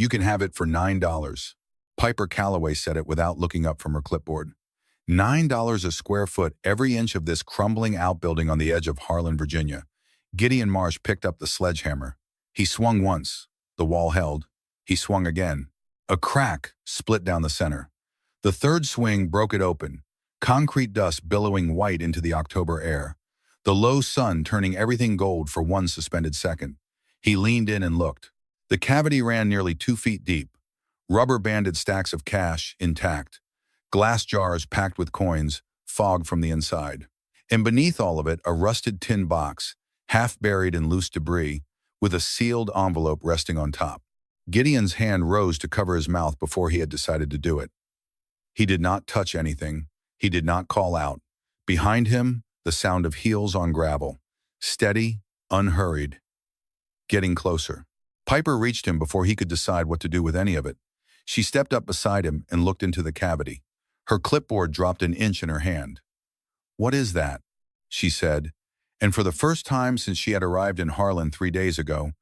You can have it for $9. Piper Calloway said it without looking up from her clipboard. $9 a square foot, every inch of this crumbling outbuilding on the edge of Harlan, Virginia. Gideon Marsh picked up the sledgehammer. He swung once. The wall held. He swung again. A crack split down the center. The third swing broke it open, concrete dust billowing white into the October air, the low sun turning everything gold for one suspended second. He leaned in and looked. The cavity ran nearly 2 feet deep. Rubber-banded stacks of cash, intact. Glass jars packed with coins, fog from the inside. And beneath all of it, a rusted tin box, half buried in loose debris, with a sealed envelope resting on top. Gideon's hand rose to cover his mouth before he had decided to do it. He did not touch anything. He did not call out. Behind him, the sound of heels on gravel. Steady, unhurried. Getting closer. Piper reached him before he could decide what to do with any of it. She stepped up beside him and looked into the cavity. Her clipboard dropped an inch in her hand. "What is that?" she said, and for the first time since she had arrived in Harlan 3 days ago,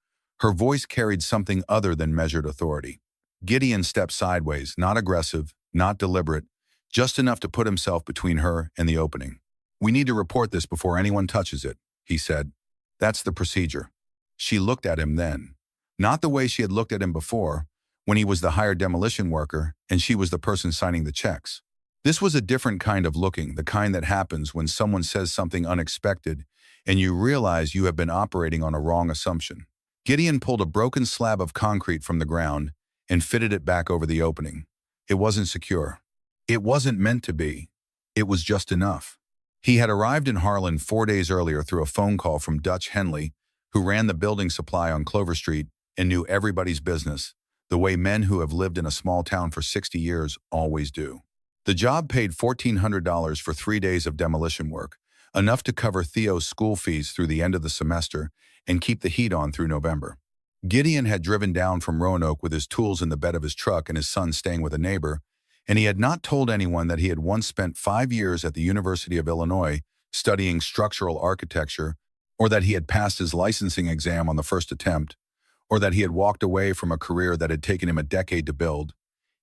her voice carried something other than measured authority. Gideon stepped sideways, not aggressive, not deliberate, just enough to put himself between her and the opening. "We need to report this before anyone touches it," he said. "That's the procedure." She looked at him then. Not the way she had looked at him before, when he was the hired demolition worker and she was the person signing the checks. This was a different kind of looking, the kind that happens when someone says something unexpected and you realize you have been operating on a wrong assumption. Gideon pulled a broken slab of concrete from the ground and fitted it back over the opening. It wasn't secure. It wasn't meant to be. It was just enough. He had arrived in Harlan 4 days earlier through a phone call from Dutch Henley, who ran the building supply on Clover Street and knew everybody's business, the way men who have lived in a small town for 60 years always do. The job paid $1,400 for 3 days of demolition work, enough to cover Theo's school fees through the end of the semester and keep the heat on through November. Gideon had driven down from Roanoke with his tools in the bed of his truck and his son staying with a neighbor, and he had not told anyone that he had once spent 5 years at the University of Illinois studying structural architecture, or that he had passed his licensing exam on the first attempt, or that he had walked away from a career that had taken him a decade to build.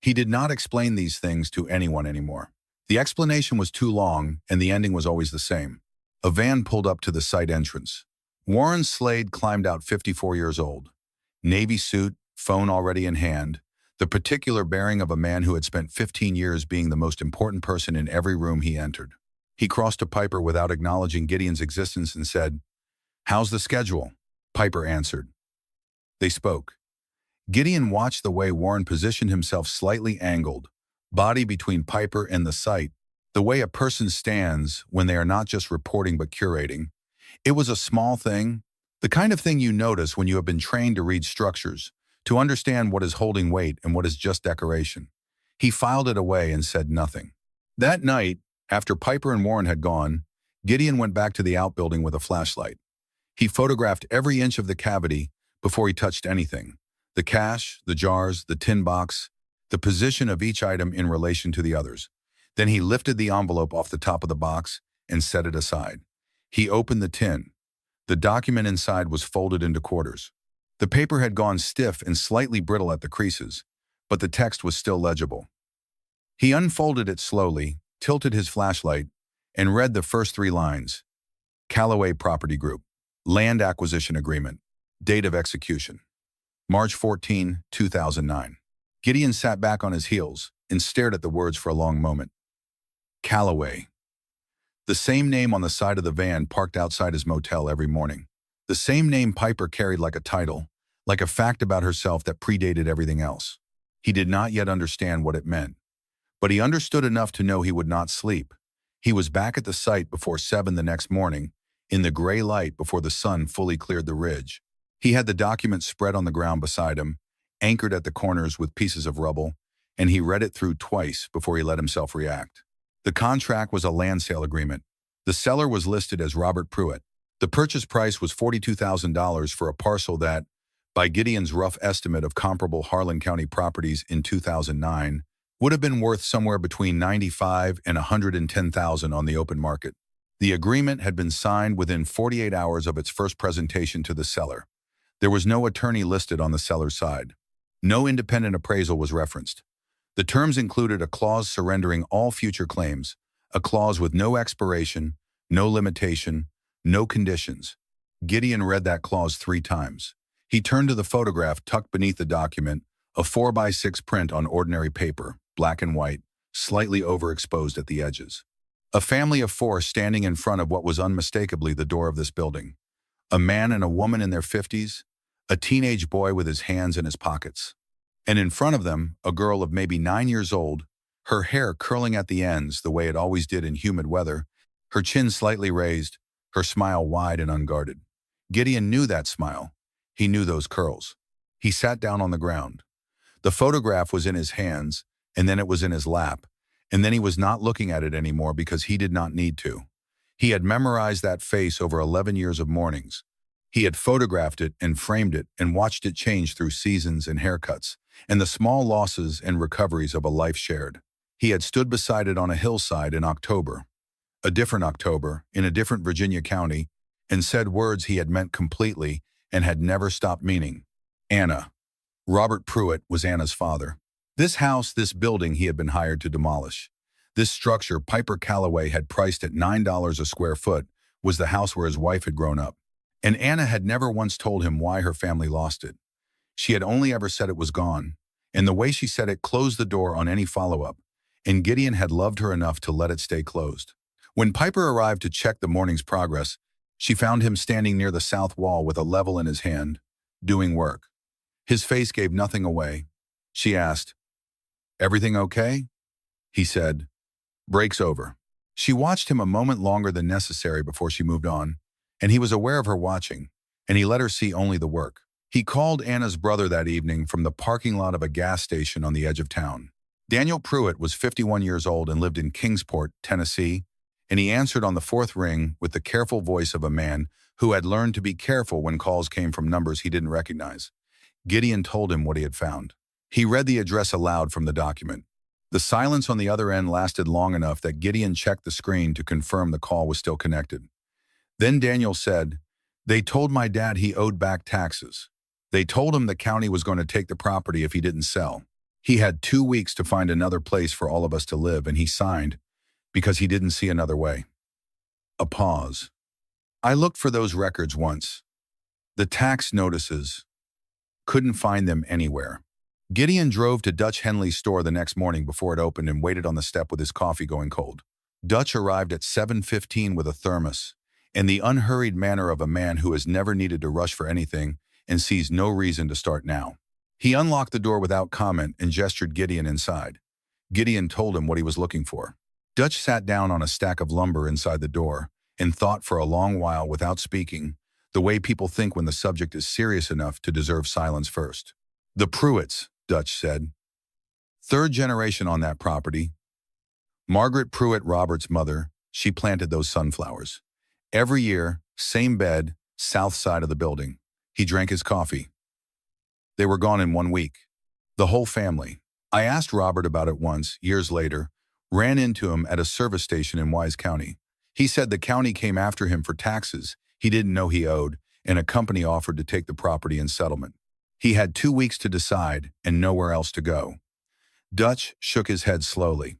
He did not explain these things to anyone anymore. The explanation was too long, and the ending was always the same. A van pulled up to the site entrance. Warren Slade climbed out, 54 years old. Navy suit, phone already in hand, the particular bearing of a man who had spent 15 years being the most important person in every room he entered. He crossed to Piper without acknowledging Gideon's existence and said, "How's the schedule?" Piper answered. They spoke. Gideon watched the way Warren positioned himself slightly angled, body between Piper and the site, the way a person stands when they are not just reporting but curating. It was a small thing, the kind of thing you notice when you have been trained to read structures, to understand what is holding weight and what is just decoration. He filed it away and said nothing. That night, after Piper and Warren had gone, Gideon went back to the outbuilding with a flashlight. He photographed every inch of the cavity before he touched anything. The cash, the jars, the tin box, the position of each item in relation to the others. Then he lifted the envelope off the top of the box and set it aside. He opened the tin. The document inside was folded into quarters. The paper had gone stiff and slightly brittle at the creases, but the text was still legible. He unfolded it slowly, tilted his flashlight, and read the first 3 lines. Calloway Property Group. Land Acquisition Agreement. Date of execution. March 14, 2009. Gideon sat back on his heels and stared at the words for a long moment. Calloway. The same name on the side of the van parked outside his motel every morning. The same name Piper carried like a title, like a fact about herself that predated everything else. He did not yet understand what it meant, but he understood enough to know he would not sleep. He was back at the site before 7 the next morning, in the gray light before the sun fully cleared the ridge. He had the document spread on the ground beside him, anchored at the corners with pieces of rubble, and he read it through twice before he let himself react. The contract was a land sale agreement. The seller was listed as Robert Puit. The purchase price was $42,000 for a parcel that, by Gideon's rough estimate of comparable Harlan County properties in 2009, would have been worth somewhere between $95,000 and $110,000 on the open market. The agreement had been signed within 48 hours of its first presentation to the seller. There was no attorney listed on the seller's side. No independent appraisal was referenced. The terms included a clause surrendering all future claims, a clause with no expiration, no limitation, no conditions. Gideon read that clause 3 times. He turned to the photograph tucked beneath the document, a 4x6 print on ordinary paper, black and white, slightly overexposed at the edges. A family of 4 standing in front of what was unmistakably the door of this building. A man and a woman in their 50s, a teenage boy with his hands in his pockets. And in front of them, a girl of maybe 9 years old, her hair curling at the ends the way it always did in humid weather, her chin slightly raised, her smile wide and unguarded. Gideon knew that smile. He knew those curls. He sat down on the ground. The photograph was in his hands, and then it was in his lap, and then he was not looking at it anymore because he did not need to. He had memorized that face over 11 years of mornings. He had photographed it and framed it and watched it change through seasons and haircuts, and the small losses and recoveries of a life shared. He had stood beside it on a hillside in October, a different October, in a different Virginia county, and said words he had meant completely and had never stopped meaning. Anna. Robert Puit was Anna's father. This house, this building he had been hired to demolish. This structure Piper Calloway had priced at $9 a square foot was the house where his wife had grown up. And Anna had never once told him why her family lost it. She had only ever said it was gone, and the way she said it closed the door on any follow-up, and Gideon had loved her enough to let it stay closed. When Piper arrived to check the morning's progress, she found him standing near the south wall with a level in his hand, doing work. His face gave nothing away. She asked, "Everything okay?" He said, "Break's over." She watched him a moment longer than necessary before she moved on, and he was aware of her watching, and he let her see only the work. He called Anna's brother that evening from the parking lot of a gas station on the edge of town. Daniel Puit was 51 years old and lived in Kingsport, Tennessee, and he answered on the 4th ring with the careful voice of a man who had learned to be careful when calls came from numbers he didn't recognize. Gideon told him what he had found. He read the address aloud from the document. The silence on the other end lasted long enough that Gideon checked the screen to confirm the call was still connected. Then Daniel said, "They told my dad he owed back taxes. They told him the county was going to take the property if he didn't sell. He had 2 weeks to find another place for all of us to live, and he signed because he didn't see another way." A pause. "I looked for those records once. The tax notices. Couldn't find them anywhere." Gideon drove to Dutch Henley's store the next morning before it opened and waited on the step with his coffee going cold. Dutch arrived at 7:15 with a thermos, in the unhurried manner of a man who has never needed to rush for anything and sees no reason to start now. He unlocked the door without comment and gestured Gideon inside. Gideon told him what he was looking for. Dutch sat down on a stack of lumber inside the door and thought for a long while without speaking, the way people think when the subject is serious enough to deserve silence first. "The Pruitts," Dutch said. "3rd generation on that property. Margaret Puit, Robert's mother, she planted those sunflowers. Every year, same bed, south side of the building." He drank his coffee. "They were gone in 1 week. The whole family. I asked Robert about it once, years later, ran into him at a service station in Wise County. He said the county came after him for taxes he didn't know he owed, and a company offered to take the property in settlement. He had 2 weeks to decide and nowhere else to go." Dutch shook his head slowly.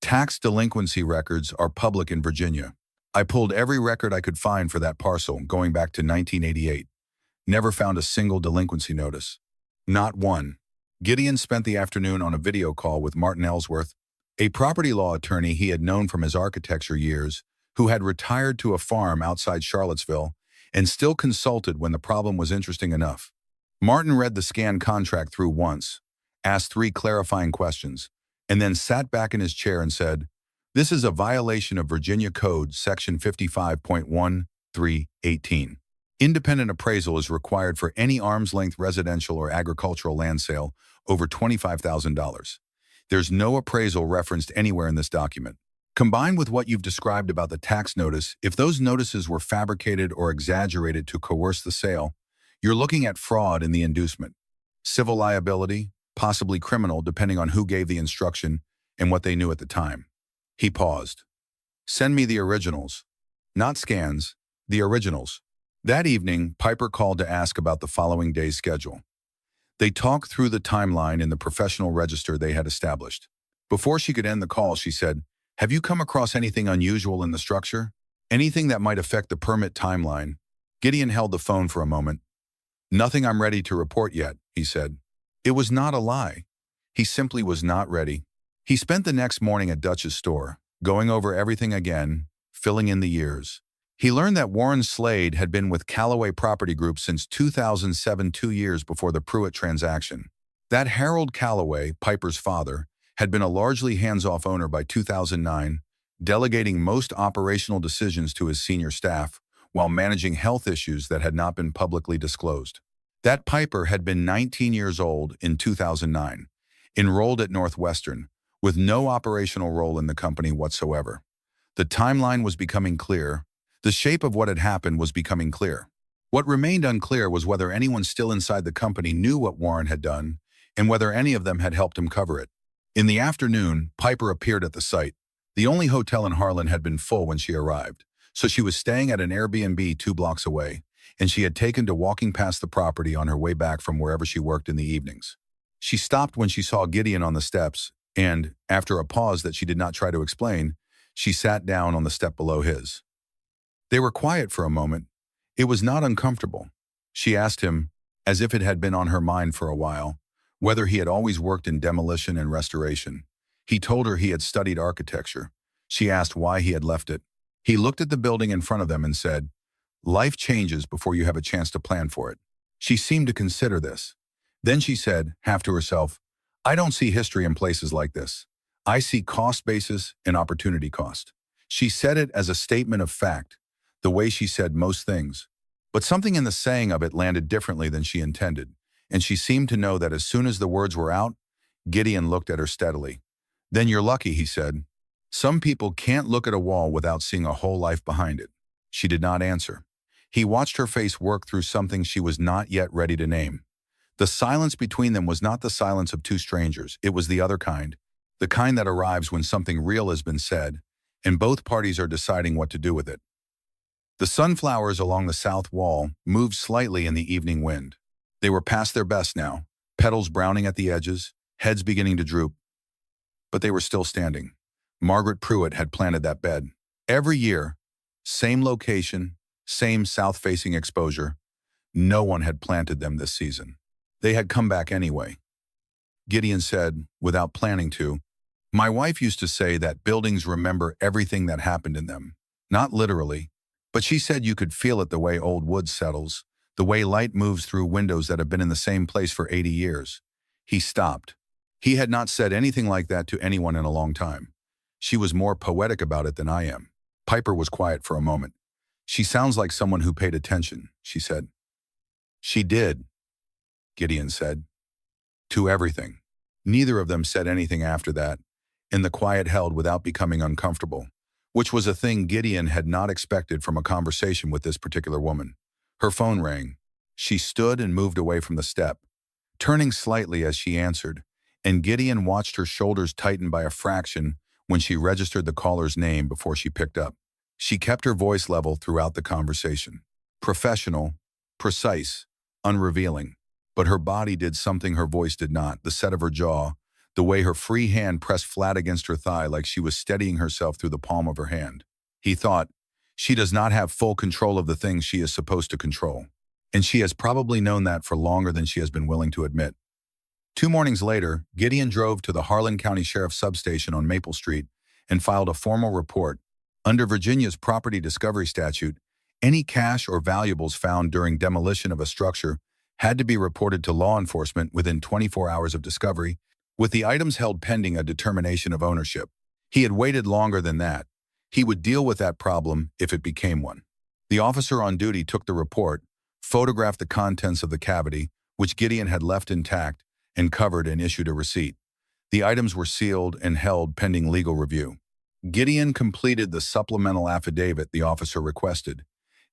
"Tax delinquency records are public in Virginia. I pulled every record I could find for that parcel going back to 1988. Never found a single delinquency notice. Not one." Gideon spent the afternoon on a video call with Martin Ellsworth, a property law attorney he had known from his architecture years, who had retired to a farm outside Charlottesville and still consulted when the problem was interesting enough. Martin read the scanned contract through once, asked 3 clarifying questions, and then sat back in his chair and said, "This is a violation of Virginia Code Section 55.1318. Independent appraisal is required for any arm's-length residential or agricultural land sale over $25,000. There's no appraisal referenced anywhere in this document. Combined with what you've described about the tax notice, if those notices were fabricated or exaggerated to coerce the sale, you're looking at fraud in the inducement. Civil liability, possibly criminal depending on who gave the instruction and what they knew at the time." He paused. "Send me the originals. Not scans, the originals." That evening, Piper called to ask about the following day's schedule. They talked through the timeline in the professional register they had established. Before she could end the call, she said, "Have you come across anything unusual in the structure? Anything that might affect the permit timeline?" Gideon held the phone for a moment. "Nothing I'm ready to report yet," he said. It was not a lie. He simply was not ready. He spent the next morning at Dutch's store, going over everything again, filling in the years. He learned that Warren Slade had been with Callaway Property Group since 2007, 2 years before the Puit transaction. That Harold Callaway, Piper's father, had been a largely hands-off owner by 2009, delegating most operational decisions to his senior staff while managing health issues that had not been publicly disclosed. That Piper had been 19 years old in 2009, enrolled at Northwestern, with no operational role in the company whatsoever. The timeline was becoming clear. The shape of what had happened was becoming clear. What remained unclear was whether anyone still inside the company knew what Warren had done and whether any of them had helped him cover it. In the afternoon, Piper appeared at the site. The only hotel in Harlan had been full when she arrived, so she was staying at an Airbnb 2 blocks away, and she had taken to walking past the property on her way back from wherever she worked in the evenings. She stopped when she saw Gideon on the steps, and, after a pause that she did not try to explain, she sat down on the step below his. They were quiet for a moment. It was not uncomfortable. She asked him, as if it had been on her mind for a while, whether he had always worked in demolition and restoration. He told her he had studied architecture. She asked why he had left it. He looked at the building in front of them and said, "Life changes before you have a chance to plan for it." She seemed to consider this. Then she said, half to herself, "I don't see history in places like this. I see cost basis and opportunity cost." She said it as a statement of fact, the way she said most things. But something in the saying of it landed differently than she intended, and she seemed to know that as soon as the words were out, Gideon looked at her steadily. "Then you're lucky," he said. "Some people can't look at a wall without seeing a whole life behind it." She did not answer. He watched her face work through something she was not yet ready to name. The silence between them was not the silence of two strangers. It was the other kind, the kind that arrives when something real has been said, and both parties are deciding what to do with it. The sunflowers along the south wall moved slightly in the evening wind. They were past their best now, petals browning at the edges, heads beginning to droop. But they were still standing. Margaret Pruitt had planted that bed. Every year, same location, same south-facing exposure. No one had planted them this season. They had come back anyway. Gideon said, without planning to, "My wife used to say that buildings remember everything that happened in them. Not literally, but she said you could feel it the way old wood settles, the way light moves through windows that have been in the same place for 80 years. He stopped. He had not said anything like that to anyone in a long time. She was more poetic about it than I am. Piper was quiet for a moment. "She sounds like someone who paid attention," she said. "She did," Gideon said. "To everything." Neither of them said anything after that, and the quiet held without becoming uncomfortable, which was a thing Gideon had not expected from a conversation with this particular woman. Her phone rang. She stood and moved away from the step, turning slightly as she answered, and Gideon watched her shoulders tighten by a fraction when she registered the caller's name before she picked up. She kept her voice level throughout the conversation. Professional, precise, unrevealing. But her body did something her voice did not, the set of her jaw, the way her free hand pressed flat against her thigh like she was steadying herself through the palm of her hand. He thought, she does not have full control of the things she is supposed to control. And she has probably known that for longer than she has been willing to admit. 2 mornings later, Gideon drove to the Harlan County Sheriff's Substation on Maple Street and filed a formal report. Under Virginia's property discovery statute, any cash or valuables found during demolition of a structure had to be reported to law enforcement within 24 hours of discovery, with the items held pending a determination of ownership. He had waited longer than that. He would deal with that problem if it became one. The officer on duty took the report, photographed the contents of the cavity, which Gideon had left intact, and covered and issued a receipt. The items were sealed and held pending legal review. Gideon completed the supplemental affidavit the officer requested,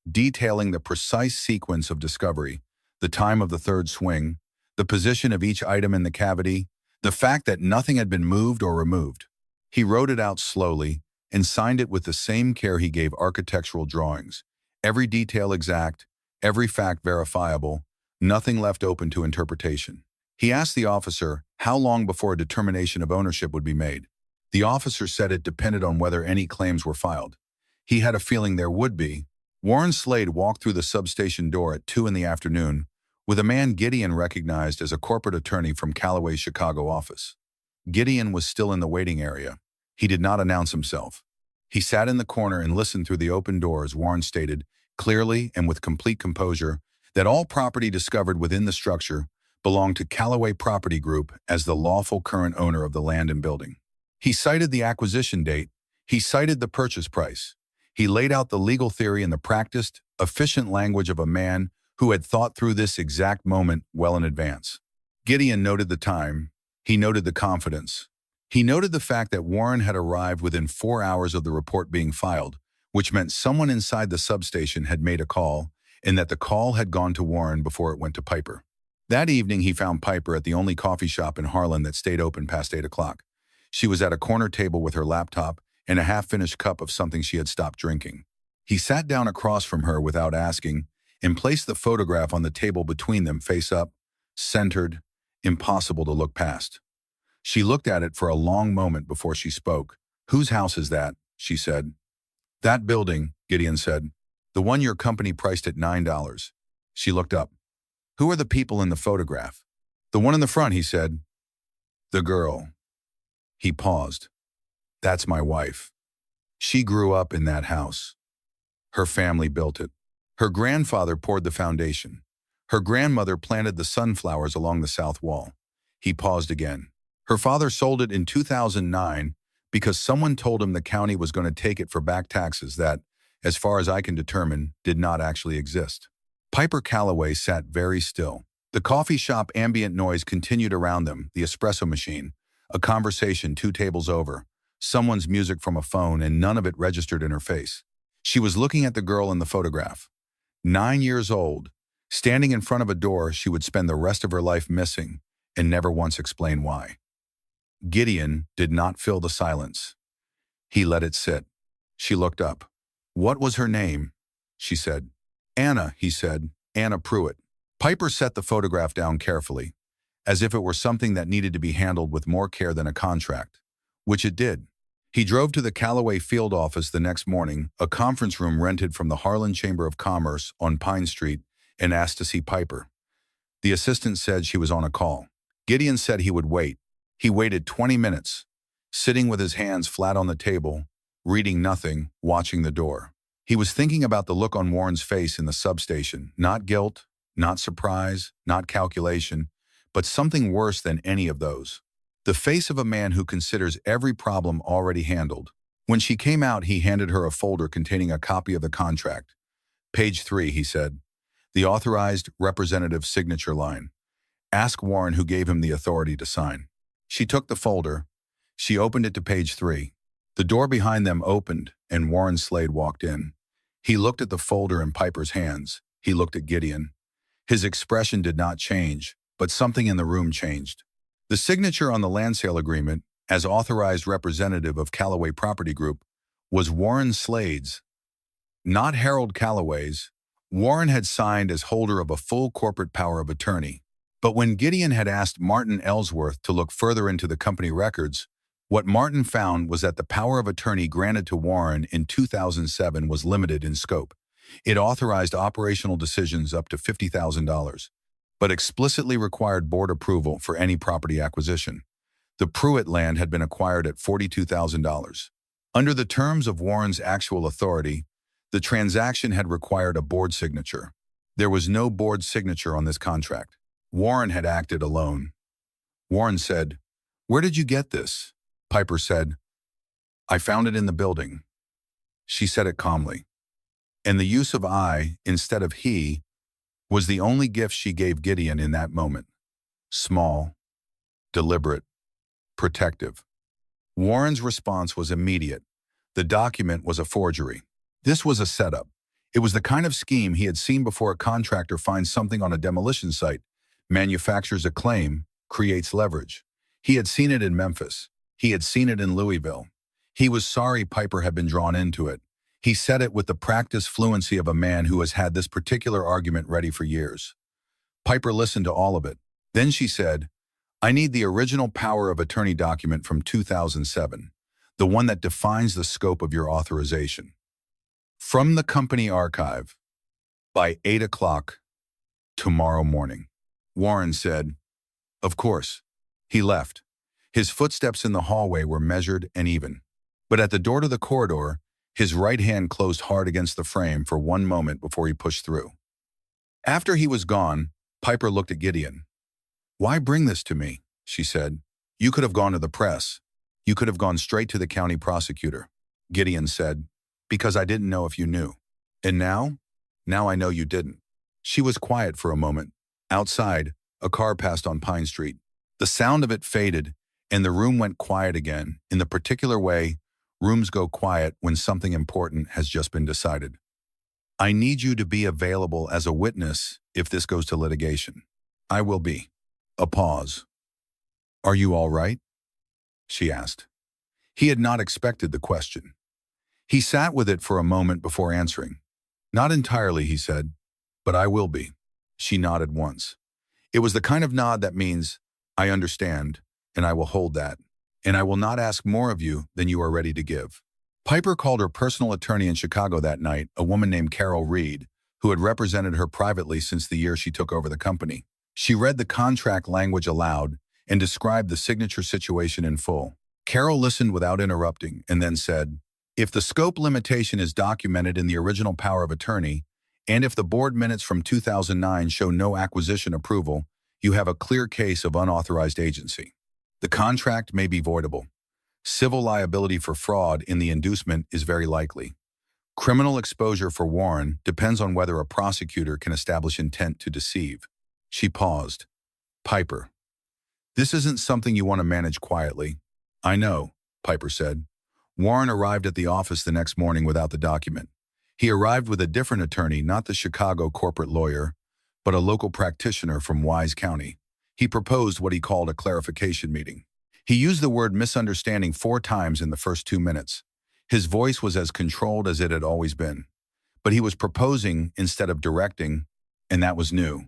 detailing the precise sequence of discovery, the time of the third swing, the position of each item in the cavity, the fact that nothing had been moved or removed. He wrote it out slowly and signed it with the same care he gave architectural drawings, every detail exact, every fact verifiable, nothing left open to interpretation. He asked the officer how long before a determination of ownership would be made. The officer said it depended on whether any claims were filed. He had a feeling there would be. Warren Slade walked through the substation door at 2 in the afternoon with a man Gideon recognized as a corporate attorney from Callaway's Chicago office. Gideon was still in the waiting area. He did not announce himself. He sat in the corner and listened through the open door as Warren stated, clearly and with complete composure, that all property discovered within the structure belonged to Callaway Property Group as the lawful current owner of the land and building. He cited the acquisition date. He cited the purchase price. He laid out the legal theory in the practiced, efficient language of a man who had thought through this exact moment well in advance. Gideon noted the time. He noted the confidence. He noted the fact that Warren had arrived within 4 hours of the report being filed, which meant someone inside the substation had made a call, and that the call had gone to Warren before it went to Piper. That evening, he found Piper at the only coffee shop in Harlan that stayed open past 8 o'clock. She was at a corner table with her laptop and a half-finished cup of something she had stopped drinking. He sat down across from her without asking and placed the photograph on the table between them face up, centered, impossible to look past. She looked at it for a long moment before she spoke. "Whose house is that?" she said. "That building," Gideon said. "The one your company priced at $9. She looked up. "Who are the people in the photograph?" "The one in the front," he said. "The girl." He paused. "That's my wife. She grew up in that house. Her family built it. Her grandfather poured the foundation. Her grandmother planted the sunflowers along the south wall." He paused again. "Her father sold it in 2009 because someone told him the county was going to take it for back taxes that, as far as I can determine, did not actually exist." Piper Callaway sat very still. The coffee shop ambient noise continued around them, the espresso machine, a conversation 2 tables over, someone's music from a phone, and none of it registered in her face. She was looking at the girl in the photograph. 9 years old, standing in front of a door she would spend the rest of her life missing and never once explain why. Gideon did not fill the silence. He let it sit. She looked up. "What was her name?" she said. "Anna," he said. "Anna Puit." Piper set the photograph down carefully, as if it were something that needed to be handled with more care than a contract, which it did. He drove to the Callaway field office the next morning, a conference room rented from the Harlan Chamber of Commerce on Pine Street, and asked to see Piper. The assistant said she was on a call. Gideon said he would wait. He waited 20 minutes, sitting with his hands flat on the table, reading nothing, watching the door. He was thinking about the look on Warren's face in the substation, not guilt, not surprise, not calculation, but something worse than any of those. The face of a man who considers every problem already handled. When she came out, he handed her a folder containing a copy of the contract. "Page 3, he said. "The authorized representative signature line. Ask Warren who gave him the authority to sign." She took the folder. She opened it to page 3. The door behind them opened, and Warren Slade walked in. He looked at the folder in Piper's hands. He looked at Gideon. His expression did not change, but something in the room changed. The signature on the land sale agreement, as authorized representative of Callaway Property Group, was Warren Slade's, not Harold Callaway's. Warren had signed as holder of a full corporate power of attorney. But when Gideon had asked Martin Ellsworth to look further into the company records, what Martin found was that the power of attorney granted to Warren in 2007 was limited in scope. It authorized operational decisions up to $50,000, but explicitly required board approval for any property acquisition. The Puit land had been acquired at $42,000. Under the terms of Warren's actual authority, the transaction had required a board signature. There was no board signature on this contract. Warren had acted alone. Warren said, "Where did you get this?" Piper said, "I found it in the building." She said it calmly. And the use of I instead of he was the only gift she gave Gideon in that moment. Small, deliberate, protective. Warren's response was immediate. The document was a forgery. This was a setup. It was the kind of scheme he had seen before. A contractor finds something on a demolition site, manufactures a claim, creates leverage. He had seen it in Memphis. He had seen it in Louisville. He was sorry Piper had been drawn into it. He said it with the practiced fluency of a man who has had this particular argument ready for years. Piper listened to all of it. Then she said, I need the original power of attorney document from 2007, the one that defines the scope of your authorization. From the company archive, by 8 o'clock tomorrow morning. Warren said, Of course. He left. His footsteps in the hallway were measured and even. But at the door to the corridor, his right hand closed hard against the frame for one moment before he pushed through. After he was gone, Piper looked at Gideon. Why bring this to me? She said. You could have gone to the press. You could have gone straight to the county prosecutor. Gideon said, Because I didn't know if you knew. And now? Now I know you didn't. She was quiet for a moment. Outside, a car passed on Pine Street. The sound of it faded, and the room went quiet again, in the particular way rooms go quiet when something important has just been decided. I need you to be available as a witness if this goes to litigation. I will be. A pause. Are you all right? She asked. He had not expected the question. He sat with it for a moment before answering. Not entirely, he said, but I will be. She nodded once. It was the kind of nod that means, I understand, and I will hold that, and I will not ask more of you than you are ready to give. Piper called her personal attorney in Chicago that night, a woman named Carol Reed, who had represented her privately since the year she took over the company. She read the contract language aloud and described the signature situation in full. Carol listened without interrupting and then said, If the scope limitation is documented in the original power of attorney, and if the board minutes from 2009 show no acquisition approval, you have a clear case of unauthorized agency. The contract may be voidable. Civil liability for fraud in the inducement is very likely. Criminal exposure for Warren depends on whether a prosecutor can establish intent to deceive. She paused. Piper, this isn't something you want to manage quietly. I know, Piper said. Warren arrived at the office the next morning without the document. He arrived with a different attorney, not the Chicago corporate lawyer, but a local practitioner from Wise County. He proposed what he called a clarification meeting. He used the word misunderstanding 4 times in the first 2 minutes. His voice was as controlled as it had always been. But he was proposing instead of directing, and that was new.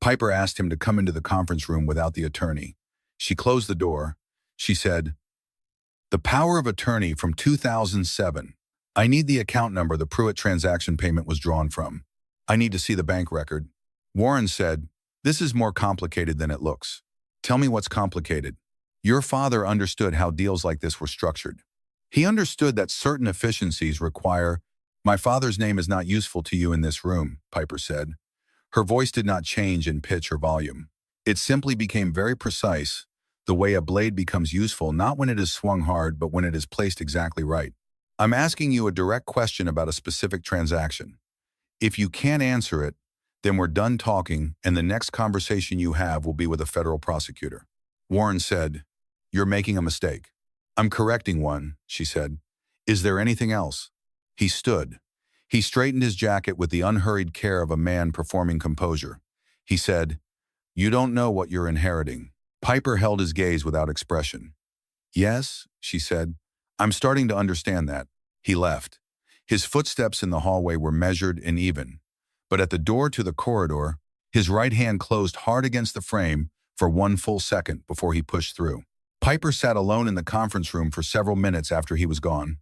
Piper asked him to come into the conference room without the attorney. She closed the door. She said, The power of attorney from 2007. I need the account number the Puit transaction payment was drawn from. I need to see the bank record. Warren said, This is more complicated than it looks. Tell me what's complicated. Your father understood how deals like this were structured. He understood that certain efficiencies require, My father's name is not useful to you in this room, Piper said. Her voice did not change in pitch or volume. It simply became very precise, the way a blade becomes useful not when it is swung hard, but when it is placed exactly right. I'm asking you a direct question about a specific transaction. If you can't answer it, then we're done talking, and the next conversation you have will be with a federal prosecutor. Warren said, You're making a mistake. I'm correcting one, she said. Is there anything else? He stood. He straightened his jacket with the unhurried care of a man performing composure. He said, You don't know what you're inheriting. Piper held his gaze without expression. Yes, she said. I'm starting to understand that. He left. His footsteps in the hallway were measured and even. But at the door to the corridor, his right hand closed hard against the frame for 1 full second before he pushed through. Piper sat alone in the conference room for several minutes after he was gone.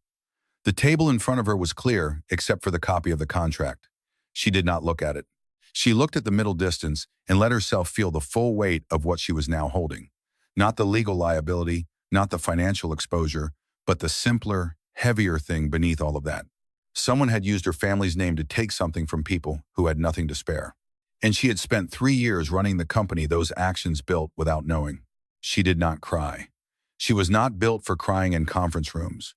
The table in front of her was clear, except for the copy of the contract. She did not look at it. She looked at the middle distance and let herself feel the full weight of what she was now holding. Not the legal liability, not the financial exposure, but the simpler, heavier thing beneath all of that. Someone had used her family's name to take something from people who had nothing to spare. And she had spent 3 years running the company those actions built without knowing. She did not cry. She was not built for crying in conference rooms.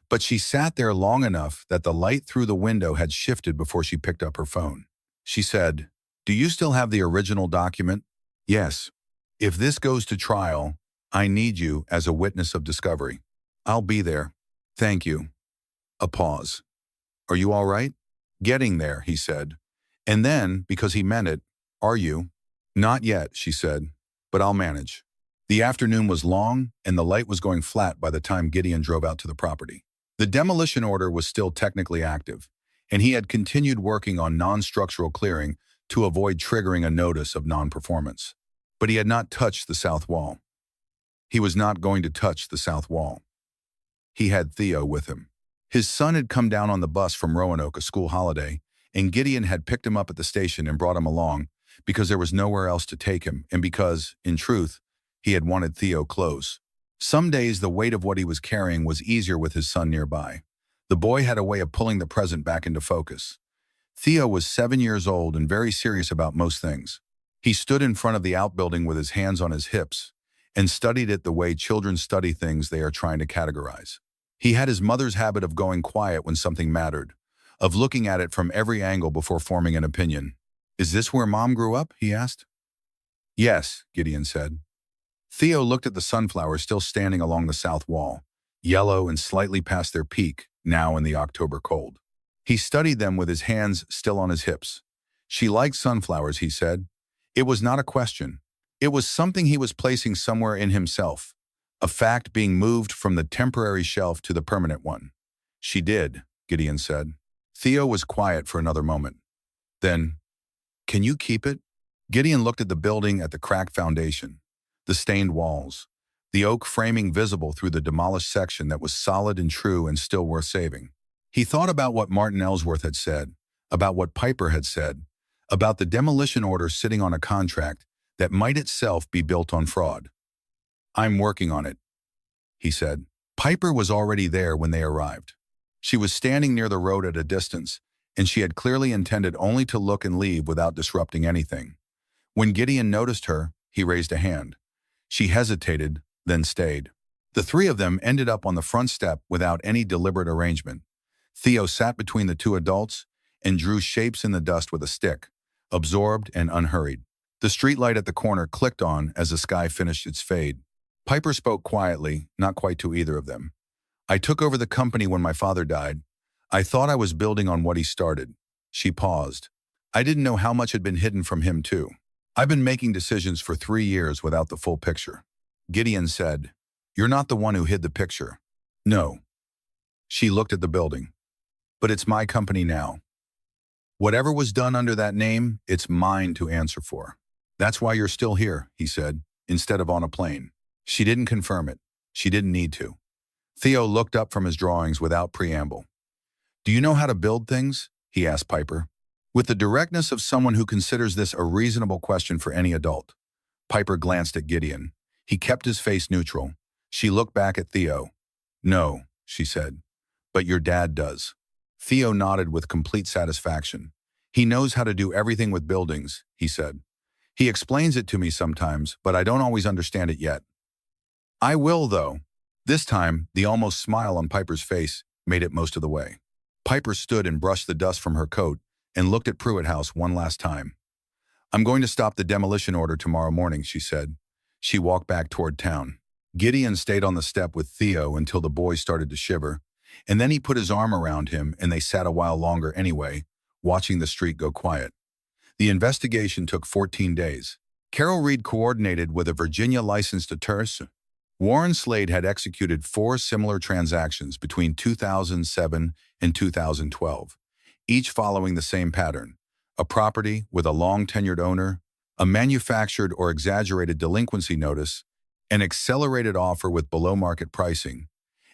But she sat there long enough that the light through the window had shifted before she picked up her phone. She said, Do you still have the original document? Yes. If this goes to trial, I need you as a witness of discovery. I'll be there. Thank you. A pause. Are you all right? Getting there, he said. And then, because he meant it, are you? Not yet, she said, but I'll manage. The afternoon was long, and the light was going flat by the time Gideon drove out to the property. The demolition order was still technically active, and he had continued working on non-structural clearing to avoid triggering a notice of non-performance. But he had not touched the south wall. He was not going to touch the south wall. He had Theo with him. His son had come down on the bus from Roanoke, a school holiday, and Gideon had picked him up at the station and brought him along because there was nowhere else to take him and because, in truth, he had wanted Theo close. Some days the weight of what he was carrying was easier with his son nearby. The boy had a way of pulling the present back into focus. Theo was 7 years old and very serious about most things. He stood in front of the outbuilding with his hands on his hips and studied it the way children study things they are trying to categorize. He had his mother's habit of going quiet when something mattered, of looking at it from every angle before forming an opinion. "Is this where Mom grew up?" he asked. "Yes," Gideon said. Theo looked at the sunflowers still standing along the south wall, yellow and slightly past their peak, now in the October cold. He studied them with his hands still on his hips. She liked sunflowers, he said. It was not a question. It was something he was placing somewhere in himself, a fact being moved from the temporary shelf to the permanent one. "She did," Gideon said. Theo was quiet for another moment. Then, "Can you keep it?" Gideon looked at the building, at the cracked foundation, the stained walls, the oak framing visible through the demolished section that was solid and true and still worth saving. He thought about what Martin Ellsworth had said, about what Piper had said, about the demolition order sitting on a contract that might itself be built on fraud. "I'm working on it," he said. Piper was already there when they arrived. She was standing near the road at a distance, and she had clearly intended only to look and leave without disrupting anything. When Gideon noticed her, he raised a hand. She hesitated, then stayed. The three of them ended up on the front step without any deliberate arrangement. Theo sat between the two adults and drew shapes in the dust with a stick, absorbed and unhurried. The streetlight at the corner clicked on as the sky finished its fade. Piper spoke quietly, not quite to either of them. "I took over the company when my father died. I thought I was building on what he started." She paused. "I didn't know how much had been hidden from him, too. I've been making decisions for 3 years without the full picture." Gideon said, "You're not the one who hid the picture." "No." She looked at the building. "But it's my company now. Whatever was done under that name, it's mine to answer for. That's why you're still here," he said, "instead of on a plane." She didn't confirm it. She didn't need to. Theo looked up from his drawings without preamble. "Do you know how to build things?" he asked Piper, with the directness of someone who considers this a reasonable question for any adult. Piper glanced at Gideon. He kept his face neutral. She looked back at Theo. "No," she said, "but your dad does." Theo nodded with complete satisfaction. "He knows how to do everything with buildings," he said. "He explains it to me sometimes, but I don't always understand it yet." "I will, though." This time, the almost smile on Piper's face made it most of the way. Piper stood and brushed the dust from her coat and looked at Puit House one last time. "I'm going to stop the demolition order tomorrow morning," she said. She walked back toward town. Gideon stayed on the step with Theo until the boy started to shiver, and then he put his arm around him and they sat a while longer anyway, watching the street go quiet. The investigation took 14 days. Carol Reed coordinated with a Virginia licensed attorney. Warren Slade had executed 4 similar transactions between 2007 and 2012, each following the same pattern: a property with a long-tenured owner, a manufactured or exaggerated delinquency notice, an accelerated offer with below-market pricing,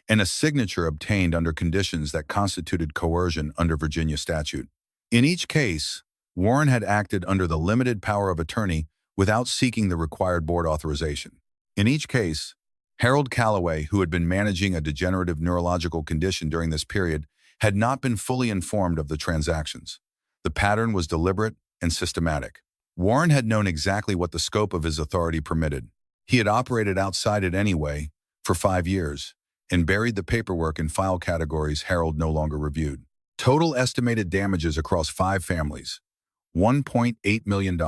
and a signature obtained under conditions that constituted coercion under Virginia statute. In each case, Warren had acted under the limited power of attorney without seeking the required board authorization. In each case, Harold Calloway, who had been managing a degenerative neurological condition during this period, had not been fully informed of the transactions. The pattern was deliberate and systematic. Warren had known exactly what the scope of his authority permitted. He had operated outside it anyway for 5 years and buried the paperwork in file categories Harold no longer reviewed. Total estimated damages across 5 families: $1.8 million.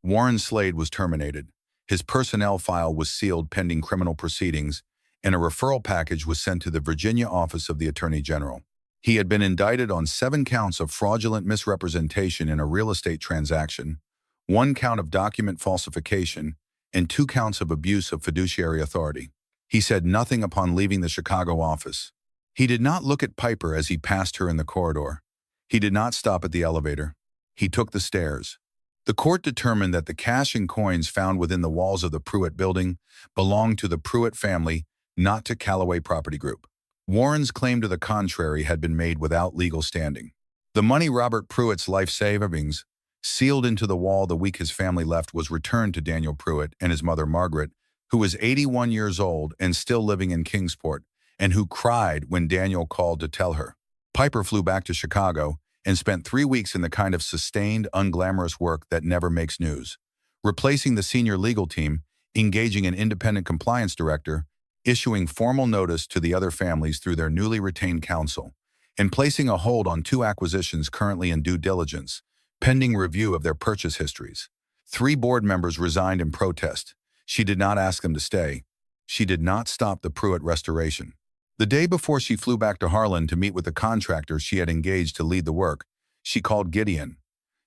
Warren Slade was terminated. His personnel file was sealed pending criminal proceedings, and a referral package was sent to the Virginia Office of the Attorney General. He had been indicted on 7 counts of fraudulent misrepresentation in a real estate transaction, 1 count of document falsification, and 2 counts of abuse of fiduciary authority. He said nothing upon leaving the Chicago office. He did not look at Piper as he passed her in the corridor. He did not stop at the elevator. He took the stairs. The court determined that the cash and coins found within the walls of the Puit building belonged to the Puit family, not to Callaway Property Group. Warren's claim to the contrary had been made without legal standing. The money Robert Pruitt's life savings sealed into the wall the week his family left was returned to Daniel Puit and his mother Margaret, who was 81 years old and still living in Kingsport, and who cried when Daniel called to tell her. Piper flew back to Chicago and spent 3 weeks in the kind of sustained, unglamorous work that never makes news, replacing the senior legal team, engaging an independent compliance director, issuing formal notice to the other families through their newly retained counsel, and placing a hold on 2 acquisitions currently in due diligence, pending review of their purchase histories. 3 board members resigned in protest. She did not ask them to stay. She did not stop the Puit restoration. The day before she flew back to Harlan to meet with the contractor she had engaged to lead the work, she called Gideon.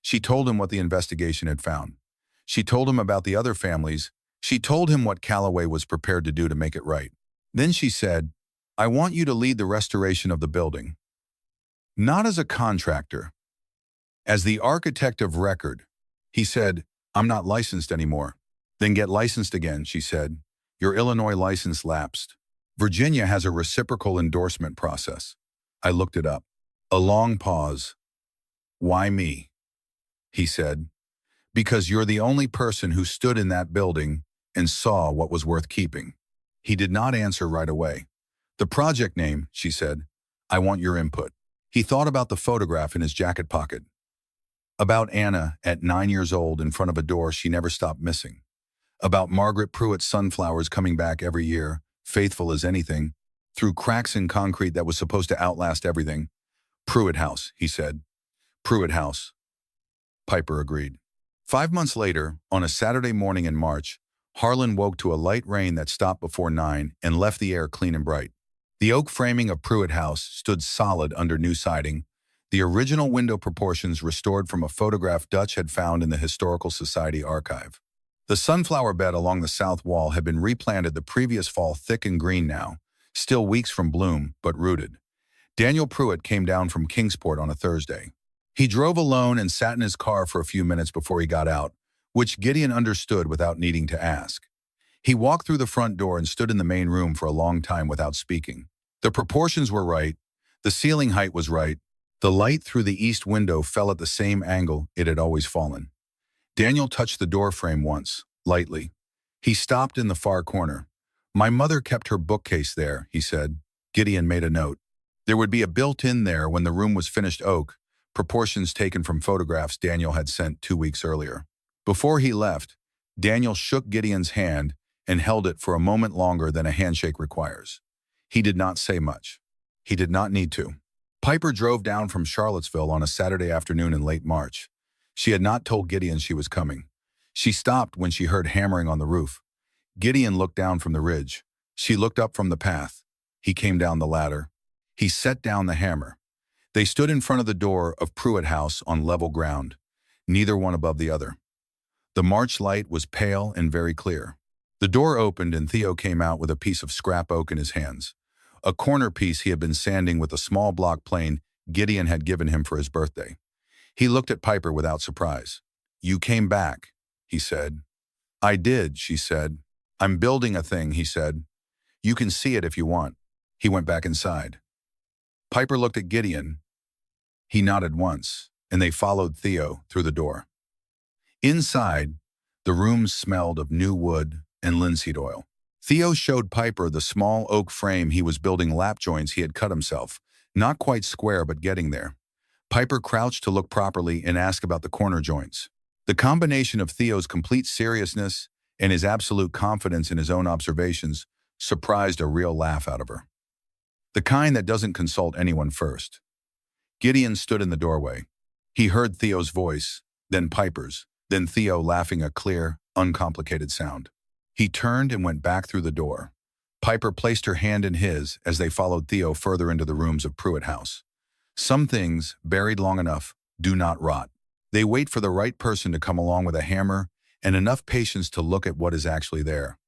She told him what the investigation had found. She told him about the other families. She told him what Callaway was prepared to do to make it right. Then she said, "I want you to lead the restoration of the building. Not as a contractor, as the architect of record." He said, "I'm not licensed anymore." "Then get licensed again," she said. "Your Illinois license lapsed. Virginia has a reciprocal endorsement process." I looked it up. A long pause. "Why me?" he said. "Because you're the only person who stood in that building and saw what was worth keeping." He did not answer right away. "The project name," she said. "I want your input." He thought about the photograph in his jacket pocket. About Anna at 9 years old in front of a door she never stopped missing. About Margaret Pruitt's sunflowers coming back every year, faithful as anything, through cracks in concrete that was supposed to outlast everything. "Puit House," he said. "Puit House." Piper agreed. 5 months later, on a Saturday morning in March, Harlan woke to a light rain that stopped before 9 and left the air clean and bright. The oak framing of Puit House stood solid under new siding, the original window proportions restored from a photograph Dutch had found in the Historical Society archive. The sunflower bed along the south wall had been replanted the previous fall, thick and green now, still weeks from bloom, but rooted. Daniel Puit came down from Kingsport on a Thursday. He drove alone and sat in his car for a few minutes before he got out, which Gideon understood without needing to ask. He walked through the front door and stood in the main room for a long time without speaking. The proportions were right, the ceiling height was right, the light through the east window fell at the same angle it had always fallen. Daniel touched the door frame once, lightly. He stopped in the far corner. "My mother kept her bookcase there," he said. Gideon made a note. There would be a built-in there when the room was finished oak, proportions taken from photographs Daniel had sent 2 weeks earlier. Before he left, Daniel shook Gideon's hand and held it for a moment longer than a handshake requires. He did not say much. He did not need to. Piper drove down from Charlottesville on a Saturday afternoon in late March. She had not told Gideon she was coming. She stopped when she heard hammering on the roof. Gideon looked down from the ridge. She looked up from the path. He came down the ladder. He set down the hammer. They stood in front of the door of Puit House on level ground, neither one above the other. The March light was pale and very clear. The door opened and Theo came out with a piece of scrap oak in his hands, a corner piece he had been sanding with a small block plane Gideon had given him for his birthday. He looked at Piper without surprise. "You came back," he said. "I did," she said. "I'm building a thing," he said. "You can see it if you want." He went back inside. Piper looked at Gideon. He nodded once, and they followed Theo through the door. Inside, the room smelled of new wood and linseed oil. Theo showed Piper the small oak frame he was building lap joints he had cut himself, not quite square but getting there. Piper crouched to look properly and ask about the corner joints. The combination of Theo's complete seriousness and his absolute confidence in his own observations surprised a real laugh out of her. The kind that doesn't consult anyone first. Gideon stood in the doorway. He heard Theo's voice, then Piper's, then Theo laughing a clear, uncomplicated sound. He turned and went back through the door. Piper placed her hand in his as they followed Theo further into the rooms of Puit House. Some things, buried long enough, do not rot. They wait for the right person to come along with a hammer and enough patience to look at what is actually there.